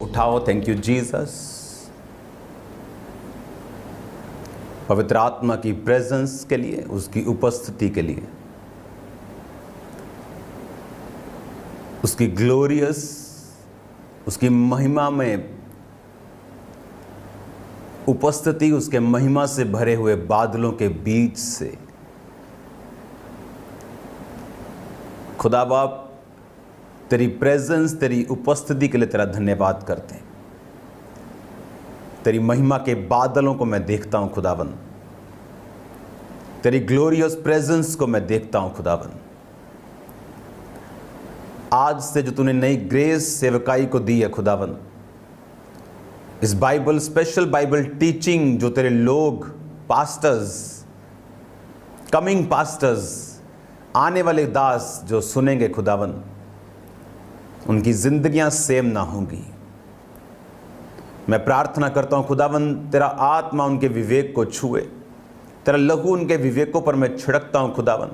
उठाओ। Thank you Jesus. पवित्र आत्मा की प्रेजेंस के लिए, उसकी उपस्थिति के लिए, उसकी ग्लोरियस, उसकी महिमा में उपस्थिति, उसके महिमा से भरे हुए बादलों के बीच से खुदा बाप तेरी प्रेजेंस, तेरी उपस्थिति के लिए तेरा धन्यवाद करते हैं। तेरी महिमा के बादलों को मैं देखता हूं खुदावन, तेरी ग्लोरियस प्रेजेंस को मैं देखता हूं खुदावन। आज से जो तूने नई ग्रेस सेवकाई को दी है खुदावन, इस बाइबल, स्पेशल बाइबल टीचिंग जो तेरे लोग, पास्टर्स, कमिंग पास्टर्स, आने वाले दास जो सुनेंगे खुदावन, उनकी जिंदगियां सेम ना होंगी। मैं प्रार्थना करता हूं खुदावन, तेरा आत्मा उनके विवेक को छुए, तेरा लहू उनके विवेकों पर मैं छिड़कता हूं खुदावन।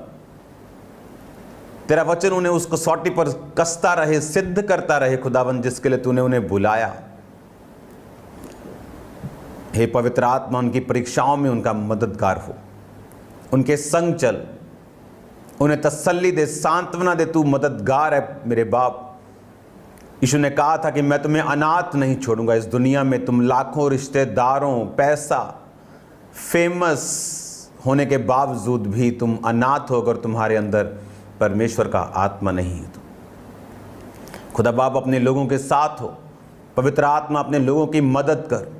तेरा वचन उन्हें उस कसौटी पर कसता रहे, सिद्ध करता रहे खुदावन, जिसके लिए तूने उन्हें बुलाया। हे पवित्र आत्मा, उनकी परीक्षाओं में उनका मददगार हो, उनके संग चल, उन्हें तसल्ली दे, सांत्वना दे। तू मददगार है मेरे बाप। यीशु ने कहा था कि मैं तुम्हें अनाथ नहीं छोड़ूंगा। इस दुनिया में तुम लाखों रिश्तेदारों, पैसा, फेमस होने के बावजूद भी तुम अनाथ हो अगर तुम्हारे अंदर परमेश्वर का आत्मा नहीं है। तो खुदा बाप अपने लोगों के साथ हो। पवित्र आत्मा अपने लोगों की मदद कर,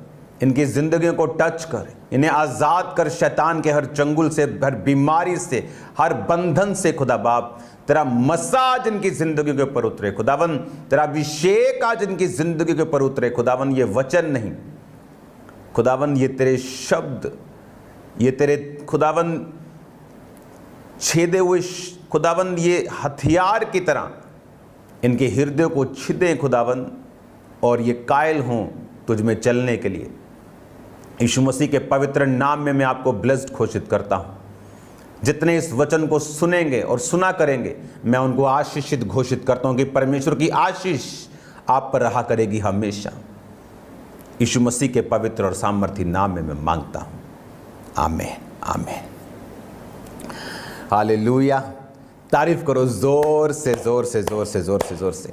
इनकी जिंदगियों को टच कर, इन्हें आज़ाद कर शैतान के हर चंगुल से, हर बीमारी से, हर बंधन से। खुदा बाप तेरा मसाज इनकी जिंदगी के ऊपर उतरे खुदावन, तेरा अभिषेक आज इनकी जिंदगी के ऊपर उतरे खुदावन। ये वचन नहीं खुदावन, ये तेरे शब्द, ये तेरे खुदावन छेदे हुए खुदावन, ये हथियार की तरह इनके हृदय को छिदें खुदावन, और ये कायल हों तुझ में चलने के लिए। यीशु मसीह के पवित्र नाम में मैं आपको ब्लेस्ड घोषित करता हूं। जितने इस वचन को सुनेंगे और सुना करेंगे, मैं उनको आशीषित घोषित करता हूं कि परमेश्वर की आशीष आप पर रहा करेगी हमेशा। यीशु मसीह के पवित्र और सामर्थी नाम में मैं मांगता हूं, आमीन, आमीन, हालेलुया। तारीफ करो जोर से, जोर से, जोर से, जोर से, जोर से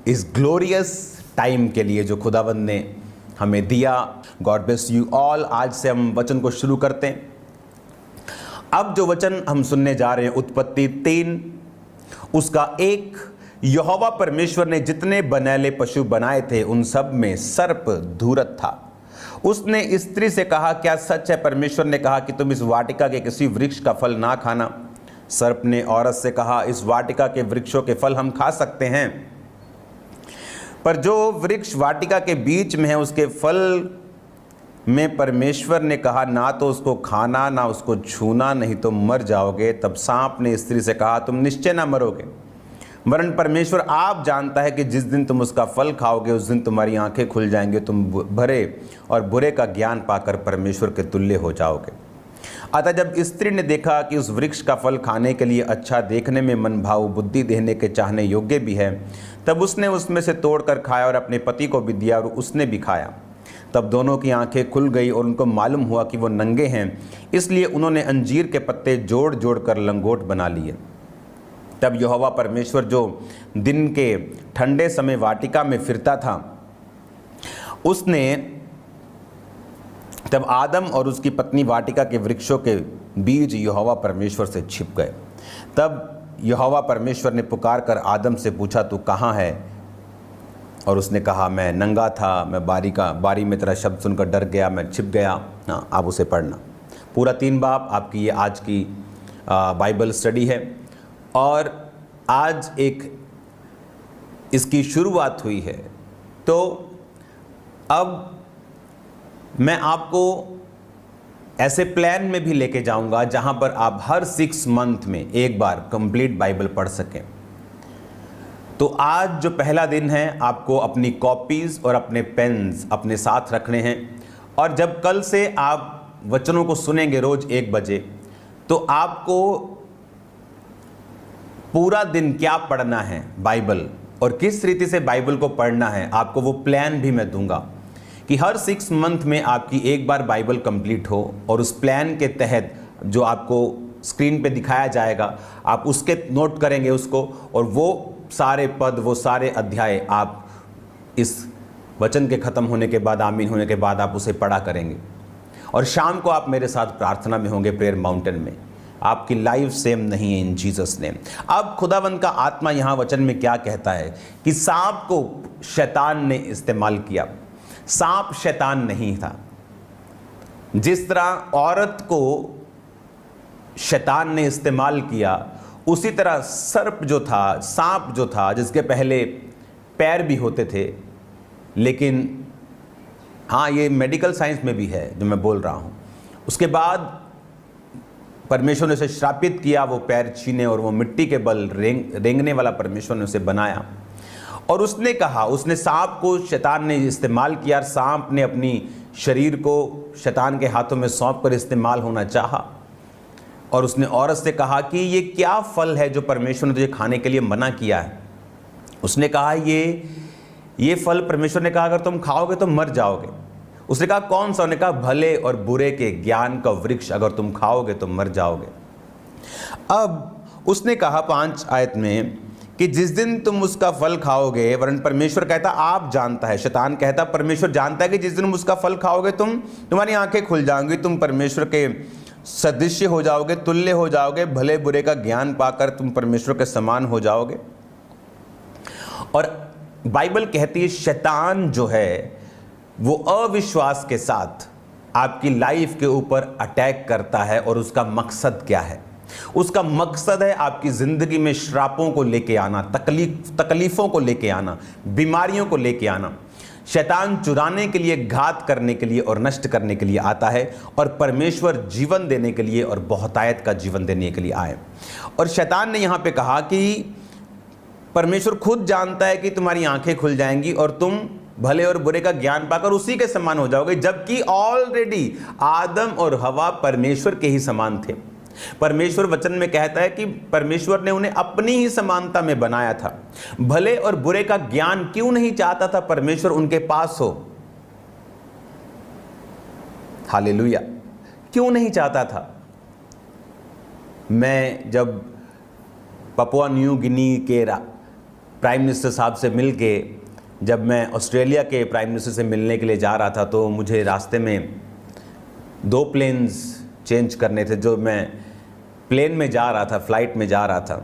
इस ग्लोरियस टाइम के लिए जो खुदावंद ने हमें दिया। God bless you all. आज से हम वचन को शुरू करते हैं। अब जो वचन हम सुनने जा रहे हैं, उत्पत्ति 3 उसका 1, यहोवा परमेश्वर ने जितने बनैले पशु बनाए थे उन सब में सर्प धूर्त था। उसने स्त्री से कहा, क्या सच है परमेश्वर ने कहा कि तुम इस वाटिका के किसी वृक्ष का फल ना खाना? सर्प ने औरत से कहा, इस वाटिका के वृक्षों के फल हम खा सकते हैं, पर जो वृक्ष वाटिका के बीच में है उसके फल में परमेश्वर ने कहा, ना तो उसको खाना ना उसको छूना, नहीं तो मर जाओगे। तब सांप ने स्त्री से कहा, तुम निश्चय ना मरोगे, वरन परमेश्वर आप जानता है कि जिस दिन तुम उसका फल खाओगे उस दिन तुम्हारी आंखें खुल जाएंगे, तुम भरे और बुरे का ज्ञान पाकर परमेश्वर के तुल्य हो जाओगे। अतः जब स्त्री ने देखा कि उस वृक्ष का फल खाने के लिए अच्छा, देखने में मनभाऊ, बुद्धि देने के चाहने योग्य भी है, तब उसने उसमें से तोड़कर खाया और अपने पति को भी दिया और उसने भी खाया। तब दोनों की आंखें खुल गई और उनको मालूम हुआ कि वो नंगे हैं, इसलिए उन्होंने अंजीर के पत्ते जोड़ जोड़ कर लंगोट बना लिए। तब यहोवा परमेश्वर जो दिन के ठंडे समय वाटिका में फिरता था, तब आदम और उसकी पत्नी वाटिका के वृक्षों के बीच यहोवा परमेश्वर से छिप गए। तब यहोवा परमेश्वर ने पुकार कर आदम से पूछा, तू कहाँ है? और उसने कहा, मैं नंगा था, मैं बारी में तेरा शब्द सुनकर डर गया, मैं छिप गया। हाँ, आप उसे पढ़ना। पूरा 3 बाब आपकी ये आज की बाइबल स्टडी है, और आज एक इसकी शुरुआत हुई है। तो अब मैं आपको ऐसे प्लान में भी लेके जाऊंगा जहां पर आप हर 6 मंथ में एक बार कंप्लीट बाइबल पढ़ सकें। तो आज जो पहला दिन है, आपको अपनी कॉपीज और अपने पेन्स अपने साथ रखने हैं, और जब कल से आप वचनों को सुनेंगे रोज 1 बजे, तो आपको पूरा दिन क्या पढ़ना है बाइबल और किस रीति से बाइबल को पढ़ना है, आपको वो प्लान भी मैं दूंगा कि हर 6 मंथ में आपकी एक बार बाइबल कंप्लीट हो, और उस प्लान के तहत जो आपको स्क्रीन पे दिखाया जाएगा आप उसके नोट करेंगे उसको, और वो सारे पद, वो सारे अध्याय आप इस वचन के ख़त्म होने के बाद, आमीन होने के बाद आप उसे पढ़ा करेंगे। और शाम को आप मेरे साथ प्रार्थना में होंगे प्रेयर माउंटेन में। आपकी लाइफ सेम नहीं है इन जीसस नेम। अब खुदावंद का आत्मा यहाँ वचन में क्या कहता है कि सांप को शैतान ने इस्तेमाल किया। सांप शैतान नहीं था। जिस तरह औरत को शैतान ने इस्तेमाल किया, उसी तरह सर्प जो था, सांप जो था, जिसके पहले पैर भी होते थे, लेकिन हाँ ये मेडिकल साइंस में भी है जो मैं बोल रहा हूँ, उसके बाद परमेश्वर ने उसे श्रापित किया, वो पैर छीने और वो मिट्टी के बल रेंगने वाला परमेश्वर ने उसे बनाया। और उसने कहा, उसने सांप को शैतान ने इस्तेमाल किया, सांप ने अपनी शरीर को शैतान के हाथों में सौंप कर इस्तेमाल होना चाहा। और उसने औरत से कहा कि ये क्या फल है जो परमेश्वर ने तुझे खाने के लिए मना किया है। उसने कहा ये फल परमेश्वर ने कहा अगर तुम खाओगे तो मर जाओगे। उसने कहा कौन सा? उन्होंने कहा भले और बुरे के ज्ञान का वृक्ष, अगर तुम खाओगे तो मर जाओगे। अब उसने कहा 5 आयत में कि जिस दिन तुम उसका फल खाओगे, वरन परमेश्वर कहता आप जानता है, शैतान कहता परमेश्वर जानता है कि जिस दिन उसका फल खाओगे तुम्हारी आंखें खुल जाएंगी, तुम परमेश्वर के सदृश्य हो जाओगे, तुल्य हो जाओगे, भले बुरे का ज्ञान पाकर तुम परमेश्वर के समान हो जाओगे। और बाइबल कहती है शैतान जो है वो अविश्वास के साथ आपकी लाइफ के ऊपर अटैक करता है। और उसका मकसद क्या है? उसका मकसद है आपकी जिंदगी में श्रापों को लेके आना, तकलीफों को लेके आना, बीमारियों को लेके आना। शैतान चुराने के लिए, घात करने के लिए और नष्ट करने के लिए आता है, और परमेश्वर जीवन देने के लिए और बहुतायत का जीवन देने के लिए आए। और शैतान ने यहाँ पे कहा कि परमेश्वर खुद जानता है कि तुम्हारी आंखें खुल जाएंगी और तुम भले और बुरे का ज्ञान पाकर उसी के समान हो जाओगे, जबकि ऑलरेडी आदम और हवा परमेश्वर के ही समान थे। परमेश्वर वचन में कहता है कि परमेश्वर ने उन्हें अपनी ही समानता में बनाया था। भले और बुरे का ज्ञान क्यों नहीं चाहता था परमेश्वर उनके पास हो? हालेलुया, क्यों नहीं चाहता था? मैं जब पपुआ न्यू गिनी के प्राइम मिनिस्टर साहब से मिलके, जब मैं ऑस्ट्रेलिया के प्राइम मिनिस्टर से मिलने के लिए जा रहा था, तो मुझे रास्ते में 2 प्लेन्स चेंज करने थे। जो मैं प्लेन में जा रहा था, फ्लाइट में जा रहा था,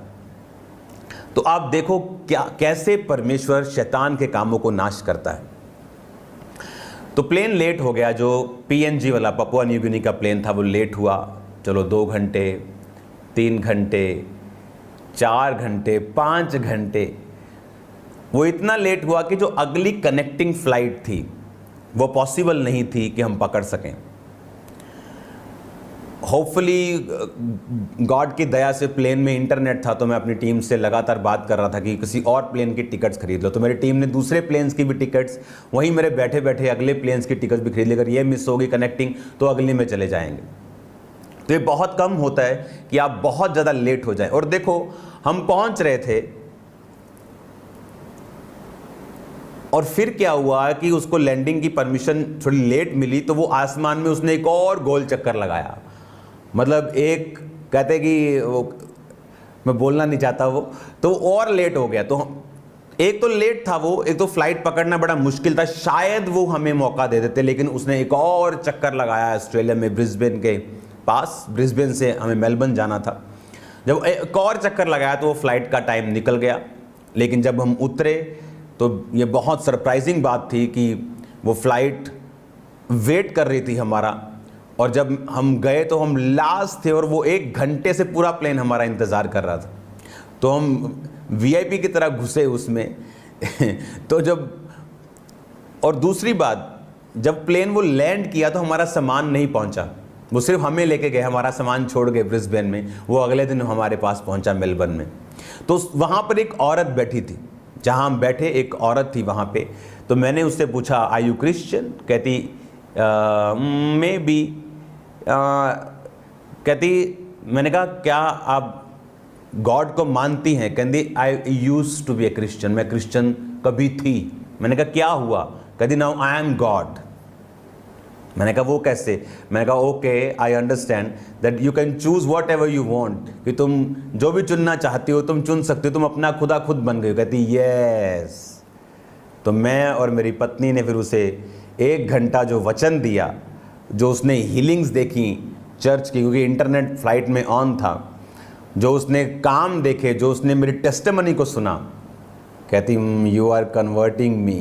तो आप देखो कैसे परमेश्वर शैतान के कामों को नाश करता है। तो प्लेन लेट हो गया, जो PNG वाला पपुआ न्यू गिनी का प्लेन था वो लेट हुआ। चलो 2 घंटे, 3 घंटे, 4 घंटे, 5 घंटे, वो इतना लेट हुआ कि जो अगली कनेक्टिंग फ्लाइट थी वो पॉसिबल नहीं थी कि हम पकड़ सकें। होपफुली गॉड की दया से प्लेन में इंटरनेट था, तो मैं अपनी टीम से लगातार बात कर रहा था कि किसी और प्लेन की टिकट्स खरीद लो। तो मेरी टीम ने दूसरे प्लेन्स की भी टिकट्स, वहीं मेरे बैठे बैठे अगले प्लेन्स की टिकट्स भी खरीद ली। अगर ये मिस होगी कनेक्टिंग तो अगली में चले जाएंगे। तो ये बहुत कम होता है कि आप बहुत ज़्यादा लेट हो जाए। और देखो हम पहुँच रहे थे, और फिर क्या हुआ कि उसको लैंडिंग की परमिशन थोड़ी लेट मिली, तो वो आसमान में उसने एक और गोल चक्कर लगाया। मतलब एक कहते कि वो, मैं बोलना नहीं चाहता वो, तो और लेट हो गया। तो एक तो लेट था वो, एक तो फ्लाइट पकड़ना बड़ा मुश्किल था, शायद वो हमें मौका दे देते, लेकिन उसने एक और चक्कर लगाया ऑस्ट्रेलिया में, ब्रिस्बेन के पास। ब्रिस्बेन से हमें मेलबर्न जाना था। जब एक और चक्कर लगाया तो वो फ्लाइट का टाइम निकल गया। लेकिन जब हम उतरे तो ये बहुत सरप्राइजिंग बात थी कि वो फ्लाइट वेट कर रही थी हमारा, और जब हम गए तो हम लास्ट थे, और वो 1 घंटे से पूरा प्लेन हमारा इंतज़ार कर रहा था। तो हम VIP की तरह घुसे उसमें तो जब, और दूसरी बात, जब प्लेन वो लैंड किया तो हमारा सामान नहीं पहुंचा, वो सिर्फ हमें लेके गए, हमारा सामान छोड़ गए ब्रिस्बेन में। वो अगले दिन हमारे पास पहुंचा मेलबर्न में। तो वहाँ पर एक औरत बैठी थी, जहाँ हम बैठे एक औरत थी वहाँ पे। तो मैंने उससे पूछा आर यू क्रिश्चियन? कहती मे बी। कहती, मैंने कहा क्या आप गॉड को मानती हैं, कहती I used to be a Christian, मैं क्रिश्चियन कभी थी। मैंने कहा क्या हुआ? कहती नाउ आई एम गॉड। मैंने कहा वो कैसे? मैंने कहा okay I understand that you can choose what ever you want, कि तुम जो भी चुनना चाहती हो तुम चुन सकती हो, तुम अपना खुदा खुद बन गई हो। कहती यस। तो मैं और मेरी पत्नी ने फिर उसे 1 घंटा जो वचन दिया, जो उसने हीलिंग्स देखी चर्च की, क्योंकि इंटरनेट फ्लाइट में ऑन था, जो उसने काम देखे, जो उसने मेरी टेस्टिमनी को सुना, कहती यू आर कन्वर्टिंग मी,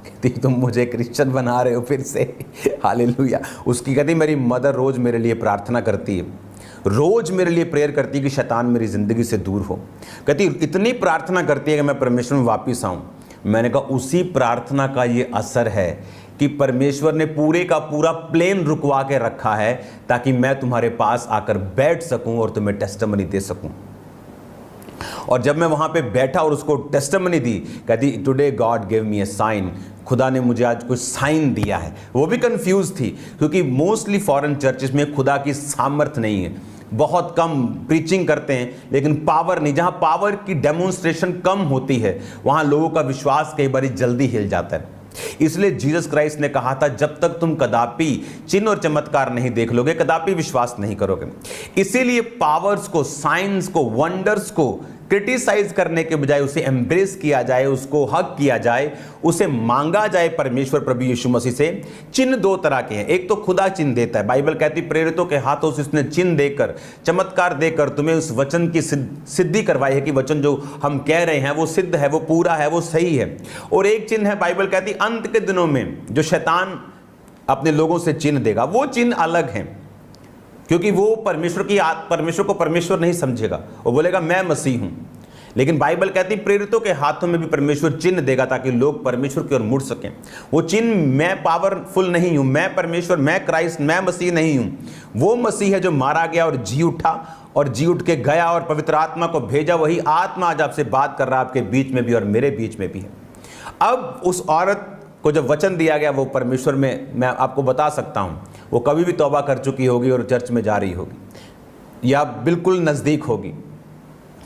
कहती तुम मुझे क्रिश्चियन बना रहे हो फिर से। हालेलुया। उसकी कहती मेरी मदर रोज़ मेरे लिए प्रार्थना करती है, रोज़ मेरे लिए प्रेयर करती है कि शैतान मेरी ज़िंदगी से दूर हो। कहती इतनी प्रार्थना करती है कि मैं परमेश्वर में वापस आऊँ। मैंने कहा उसी प्रार्थना का ये असर है कि परमेश्वर ने पूरे का पूरा प्लेन रुकवा के रखा है ताकि मैं तुम्हारे पास आकर बैठ सकूं और तुम्हें टेस्टिमनी दे सकूं। और जब मैं वहां पे बैठा और उसको टेस्टिमनी दी, कहती टुडे गॉड गिव मी ए साइन, खुदा ने मुझे आज कुछ साइन दिया है। वो भी कंफ्यूज थी क्योंकि मोस्टली फॉरेन चर्चेस में खुदा की सामर्थ्य नहीं है, बहुत कम प्रीचिंग करते हैं लेकिन पावर नहीं। जहां पावर की डेमोन्स्ट्रेशन कम होती है वहां लोगों का विश्वास कई बार जल्दी हिल जाता है। इसलिए जीसस क्राइस्ट ने कहा था जब तक तुम कदापि चिन्ह और चमत्कार नहीं देख लोगे कदापि विश्वास नहीं करोगे। इसीलिए पावर्स को, साइंस को, वंडर्स को क्रिटिसाइज करने के बजाय उसे एम्ब्रेस किया जाए, उसको हक किया जाए, उसे मांगा जाए परमेश्वर प्रभु यीशु मसीह से। चिन्ह 2 तरह के हैं। एक तो खुदा चिन्ह देता है, बाइबल कहती प्रेरितों के हाथों से उसने चिन्ह देकर, चमत्कार देकर तुम्हें उस वचन की सिद्धि करवाई है कि वचन जो हम कह रहे हैं वो सिद्ध है, वो पूरा है, वो सही है। और एक चिन्ह है, बाइबल कहती अंत के दिनों में जो शैतान अपने लोगों से चिन्ह देगा, वो चिन्ह अलग हैं क्योंकि वो परमेश्वर को परमेश्वर नहीं समझेगा, वो बोलेगा मैं मसीह हूं। लेकिन बाइबल कहती प्रेरितों के हाथों में भी परमेश्वर चिन्ह देगा ताकि लोग परमेश्वर की ओर मुड़ सकें। वो चिन्ह मैं पावरफुल नहीं हूं, मैं परमेश्वर, मैं क्राइस्ट, मैं मसीह नहीं हूं। वो मसीह है जो मारा गया और जी उठा और जी उठ के गया और पवित्र आत्मा को भेजा। वही आत्मा आज आपसे बात कर रहा है, आपके बीच में भी और मेरे बीच में भी है। अब उस औरत को जब वचन दिया गया वो परमेश्वर में, मैं आपको बता सकता हूं, वो कभी भी तौबा कर चुकी होगी और चर्च में जा रही होगी या बिल्कुल नज़दीक होगी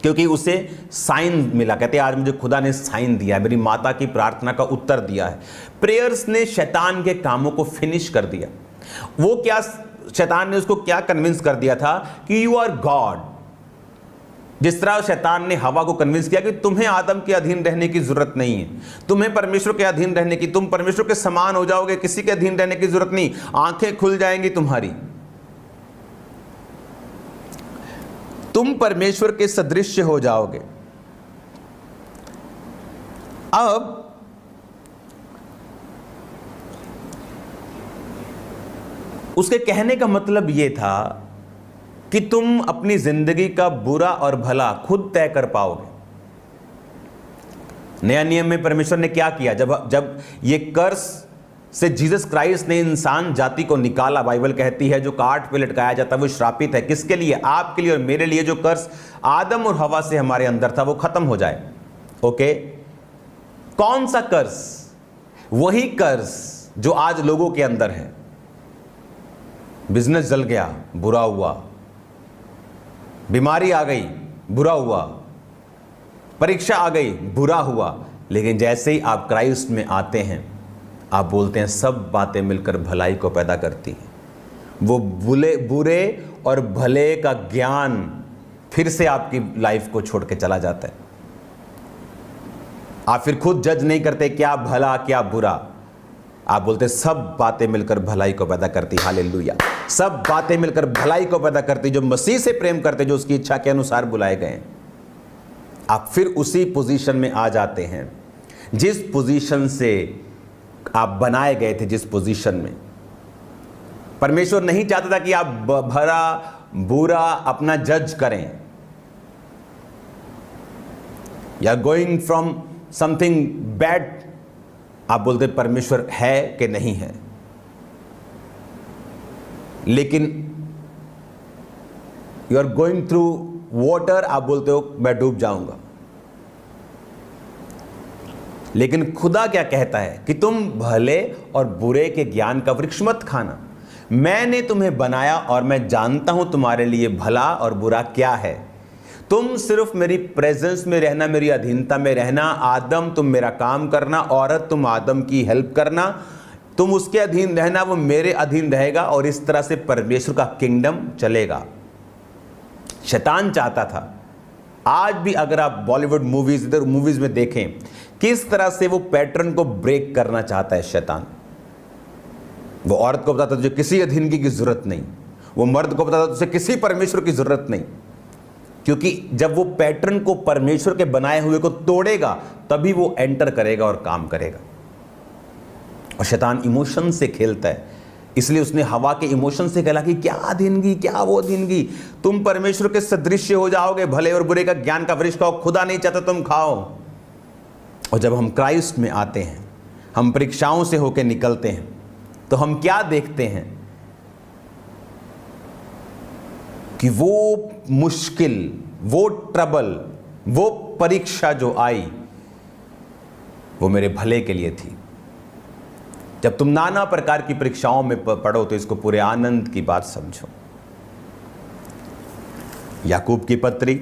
क्योंकि उसे साइन मिला। कहते हैं आज मुझे खुदा ने साइन दिया है, मेरी माता की प्रार्थना का उत्तर दिया है। प्रेयर्स ने शैतान के कामों को फिनिश कर दिया। वो क्या, शैतान ने उसको क्या कन्विंस कर दिया था कि यू आर गॉड। जिस तरह शैतान ने हवा को कन्विंस किया कि तुम्हें आदम के अधीन रहने की जरूरत नहीं है, तुम्हें परमेश्वर के अधीन रहने की, तुम परमेश्वर के समान हो जाओगे, किसी के अधीन रहने की जरूरत नहीं, आंखें खुल जाएंगी तुम्हारी, तुम परमेश्वर के सदृश्य हो जाओगे। अब उसके कहने का मतलब यह था कि तुम अपनी जिंदगी का बुरा और भला खुद तय कर पाओगे। नया नियम में परमेश्वर ने क्या किया, जब ये कर्स से जीसस क्राइस्ट ने इंसान जाति को निकाला, बाइबल कहती है जो काट पे लटकाया जाता है वो श्रापित है। किसके लिए? आपके लिए और मेरे लिए। जो कर्स आदम और हवा से हमारे अंदर था वो खत्म हो जाए। ओके, कौन सा कर्स? वही कर्स जो आज लोगों के अंदर है। बिजनेस जल गया, बुरा हुआ, बीमारी आ गई, बुरा हुआ, परीक्षा आ गई, बुरा हुआ। लेकिन जैसे ही आप क्राइस्ट में आते हैं आप बोलते हैं सब बातें मिलकर भलाई को पैदा करती हैं। वो बुरे और भले का ज्ञान फिर से आपकी लाइफ को छोड़ के चला जाता है। आप फिर खुद जज नहीं करते क्या भला क्या बुरा, आप बोलते सब बातें मिलकर भलाई को पैदा करती। हालेलुया। सब बातें मिलकर भलाई को पैदा करती। जो मसीह से प्रेम करते, जो उसकी इच्छा के अनुसार बुलाए गए, आप फिर उसी पोजीशन में आ जाते हैं जिस पोजीशन से आप बनाए गए थे। जिस पोजीशन में परमेश्वर नहीं चाहता था कि आप भला बुरा अपना जज करें या गोइंग फ्रॉम समथिंग बैड, आप बोलते परमेश्वर है कि नहीं है। लेकिन you are going through water, आप बोलते हो मैं डूब जाऊंगा। लेकिन खुदा क्या कहता है कि तुम भले और बुरे के ज्ञान का वृक्ष मत खाना, मैंने तुम्हें बनाया और मैं जानता हूं तुम्हारे लिए भला और बुरा क्या है। तुम सिर्फ मेरी प्रेजेंस में रहना, मेरी अधीनता में रहना। आदम तुम मेरा काम करना, औरत तुम आदम की हेल्प करना, तुम उसके अधीन रहना, वो मेरे अधीन रहेगा, और इस तरह से परमेश्वर का किंगडम चलेगा। शैतान चाहता था, आज भी अगर आप बॉलीवुड मूवीज, इधर मूवीज में देखें, किस तरह से वो पैटर्न को ब्रेक करना चाहता है शैतान। वो औरत को बताता तुझे किसी अधीनगी की जरूरत नहीं, वो मर्द को बताता तुझे किसी परमेश्वर की जरूरत नहीं, क्योंकि जब वो पैटर्न को परमेश्वर के बनाए हुए को तोड़ेगा तभी वो एंटर करेगा और काम करेगा। और शैतान इमोशन से खेलता है, इसलिए उसने हवा के इमोशन से कहा कि क्या अधीनगी, क्या वो अधीनगी, तुम परमेश्वर के सदृश्य हो जाओगे, भले और बुरे का ज्ञान का वृक्ष खाओ, खुदा नहीं चाहता तुम खाओ। और जब हम क्राइस्ट में आते हैं, हम परीक्षाओं से होकर निकलते हैं, तो हम क्या देखते हैं कि वो मुश्किल, वो ट्रबल, वो परीक्षा जो आई, वो मेरे भले के लिए थी। जब तुम नाना प्रकार की परीक्षाओं में पढ़ो तो इसको पूरे आनंद की बात समझो। याकूब की पत्री,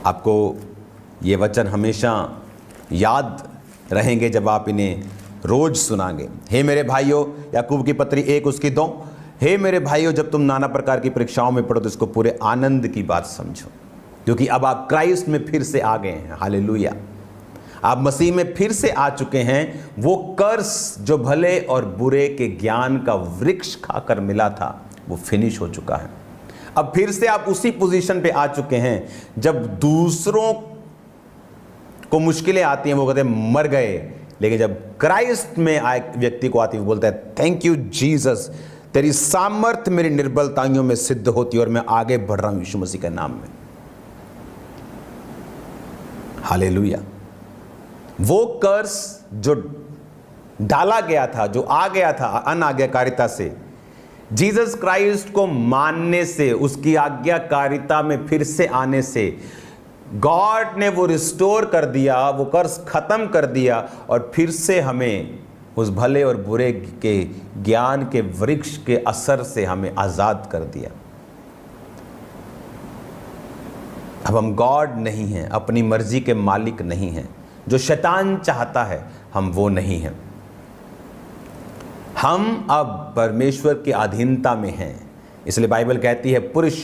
आपको ये वचन हमेशा याद रहेंगे जब आप इन्हें रोज सुनांगे। हे मेरे भाइयों, याकूब की पत्री 1 उसकी 2, हे मेरे भाइयों, जब तुम नाना प्रकार की परीक्षाओं में पढ़ो तो इसको पूरे आनंद की बात समझो, क्योंकि अब आप क्राइस्ट में फिर से आ गए हैं। हालेलुया, आप मसीह में फिर से आ चुके हैं। वो कर्स जो भले और बुरे के ज्ञान का वृक्ष खाकर मिला था, वो फिनिश हो चुका है। अब फिर से आप उसी पोजीशन पे आ चुके हैं जब दूसरों को मुश्किलें आती हैं, वो कहते हैं मर गए, लेकिन जब क्राइस्ट में आए व्यक्ति को आती है, वो बोलता है थैंक यू जीसस, तेरी सामर्थ मेरी निर्बलताइयों में सिद्ध होती है और मैं आगे बढ़ रहा हूं यीशु मसीह के नाम में। हालेलुया। वो कर्स जो डाला गया था, जो आ गया था अनाज्ञाकारिता से, जीसस क्राइस्ट को मानने से, उसकी आज्ञाकारिता में फिर से आने से गॉड ने वो रिस्टोर कर दिया, वो कर्स खत्म कर दिया, और फिर से हमें उस भले और बुरे के ज्ञान के वृक्ष के असर से हमें आजाद कर दिया। अब हम गॉड नहीं हैं, अपनी मर्जी के मालिक नहीं हैं। जो शैतान चाहता है हम वो नहीं हैं। हम अब परमेश्वर की अधीनता में हैं। इसलिए बाइबल कहती है पुरुष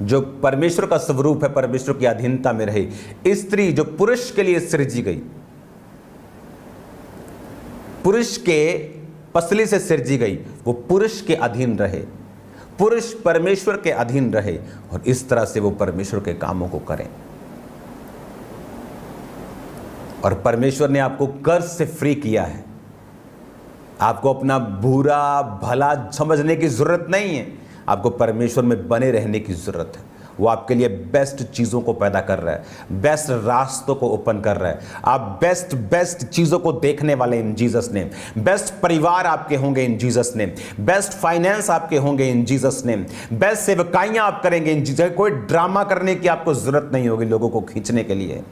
जो परमेश्वर का स्वरूप है, परमेश्वर की अधीनता में रहे। स्त्री जो पुरुष के लिए सृजी गई, पुरुष के पसली से सृजी गई, वो पुरुष के अधीन रहे, पुरुष परमेश्वर के अधीन रहे, और इस तरह से वो परमेश्वर के कामों को करें। और परमेश्वर ने आपको कर्ज से फ्री किया है। आपको अपना बुरा भला समझने की जरूरत नहीं है, आपको परमेश्वर में बने रहने की जरूरत है। वो आपके लिए बेस्ट चीज़ों को पैदा कर रहा है, बेस्ट रास्तों को ओपन कर रहा है। आप बेस्ट चीज़ों को देखने वाले इन जीसस नेम। बेस्ट परिवार आपके होंगे इन जीसस नेम। बेस्ट फाइनेंस आपके होंगे इन जीसस नेम। बेस्ट सेवकाइयाँ आप करेंगे इन जीसस। कोई ड्रामा करने की आपको ज़रूरत नहीं होगी लोगों को खींचने के लिए।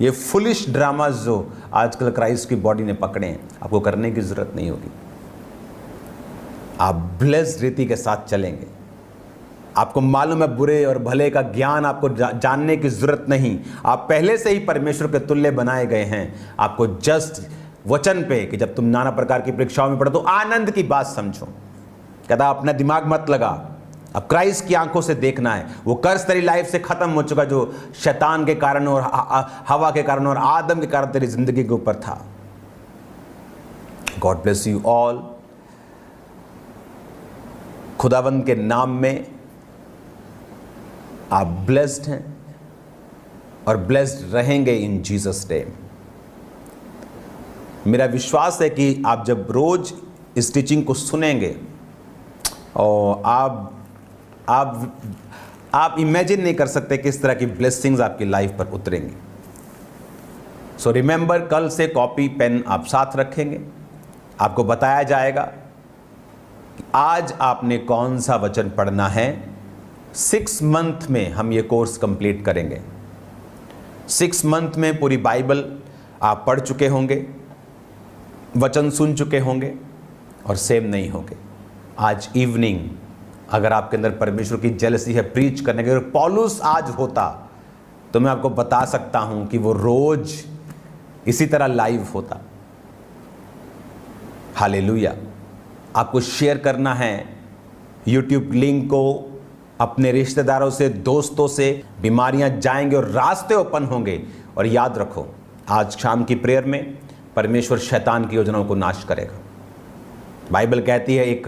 ये फुलिश ड्रामाज जो आजकल क्राइस्ट की बॉडी ने पकड़े हैं, आपको करने की ज़रूरत नहीं होगी। आप ब्लेस्ड रीति के साथ चलेंगे। आपको मालूम है बुरे और भले का ज्ञान आपको जानने की जरूरत नहीं। आप पहले से ही परमेश्वर के तुल्य बनाए गए हैं। आपको जस्ट वचन पे कि जब तुम नाना प्रकार की परीक्षाओं में पढ़ो तो आनंद की बात समझो। कहता अपना दिमाग मत लगा, अब क्राइस्ट की आंखों से देखना है। वो कर्ज तेरी लाइफ से खत्म हो चुका जो शैतान के कारण और हवा के कारण और आदम के कारण तेरी जिंदगी के ऊपर था। God bless you all. खुदावंद के नाम में आप ब्लेस्ड हैं और ब्लेस्ड रहेंगे इन जीसस नेम। मेरा विश्वास है कि आप जब रोज इस टीचिंग को सुनेंगे और आप इमेजिन नहीं कर सकते किस तरह की ब्लेसिंग्स आपकी लाइफ पर उतरेंगी। सो रिमेंबर, कल से कॉपी पेन आप साथ रखेंगे। आपको बताया जाएगा कि आज आपने कौन सा वचन पढ़ना है। 6 मंथ में हम ये कोर्स कंप्लीट करेंगे। 6 मंथ में पूरी बाइबल आप पढ़ चुके होंगे, वचन सुन चुके होंगे और सेम नहीं होंगे। आज इवनिंग अगर आपके अंदर परमेश्वर की जेलसी है प्रीच करने के, अगर पौलुस आज होता तो मैं आपको बता सकता हूं कि वो रोज इसी तरह लाइव होता। हालेलुया। आपको शेयर करना है यूट्यूब लिंक को अपने रिश्तेदारों से, दोस्तों से। बीमारियां जाएंगे और रास्ते ओपन होंगे। और याद रखो, आज शाम की प्रेयर में परमेश्वर शैतान की योजनाओं को नाश करेगा। बाइबल कहती है एक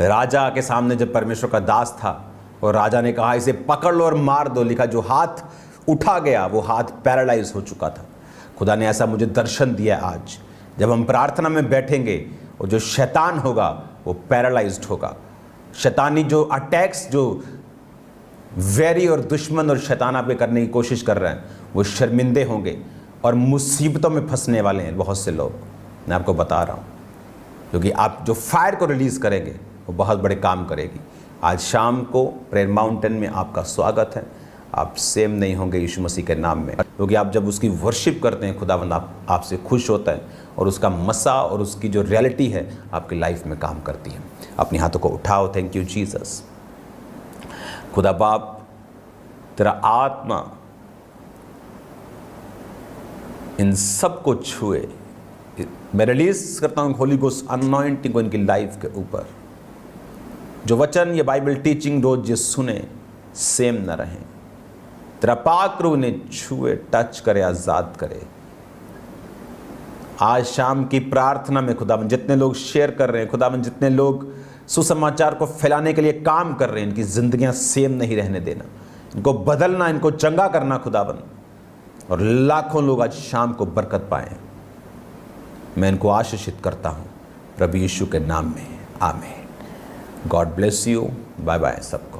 राजा के सामने जब परमेश्वर का दास था और राजा ने कहा इसे पकड़ लो और मार दो, लिखा जो हाथ उठा गया वो हाथ पैरालाइज हो चुका था। खुदा ने ऐसा मुझे दर्शन दिया आज, जब हम प्रार्थना में बैठेंगे और जो शैतान होगा वो पैरालाइज्ड होगा। शैतानी जो अटैक्स, जो वैरी और दुश्मन और शैतान आपके करने की कोशिश कर रहे हैं, वो शर्मिंदे होंगे और मुसीबतों में फंसने वाले हैं बहुत से लोग। मैं आपको बता रहा हूँ, क्योंकि आप जो फायर को रिलीज़ करेंगे वो बहुत बड़े काम करेगी। आज शाम को प्रेयर माउंटेन में आपका स्वागत है। आप सेम नहीं होंगे यीशु मसीह के नाम में, क्योंकि आप जब उसकी वर्शिप करते हैं खुदावंद आपसे खुश होता है और उसका मसा और उसकी जो रियलिटी है आपकी लाइफ में काम करती है। अपने हाथों को उठाओ। Thank you Jesus. खुदा बाप, तेरा आत्मा इन सब को छुए। मैं रिलीज करता हूँ होली गोस्ट अनॉइंटिंग को इनकी लाइफ के ऊपर। जो वचन ये बाइबल टीचिंग रोज जो सुने सेम न रहें। तेरा पाक रूह ने छुए, टच करे, आजाद करे। आज शाम की प्रार्थना में खुदावंद जितने लोग शेयर कर रहे हैं, खुदावंद जितने लोग सुसमाचार को फैलाने के लिए काम कर रहे हैं, इनकी जिंदगियां सेम नहीं रहने देना, इनको बदलना, इनको चंगा करना खुदावंद, और लाखों लोग आज शाम को बरकत पाएं। मैं इनको आशीषित करता हूं प्रभु यीशु के नाम में, आमीन। God bless you. Bye bye सबको।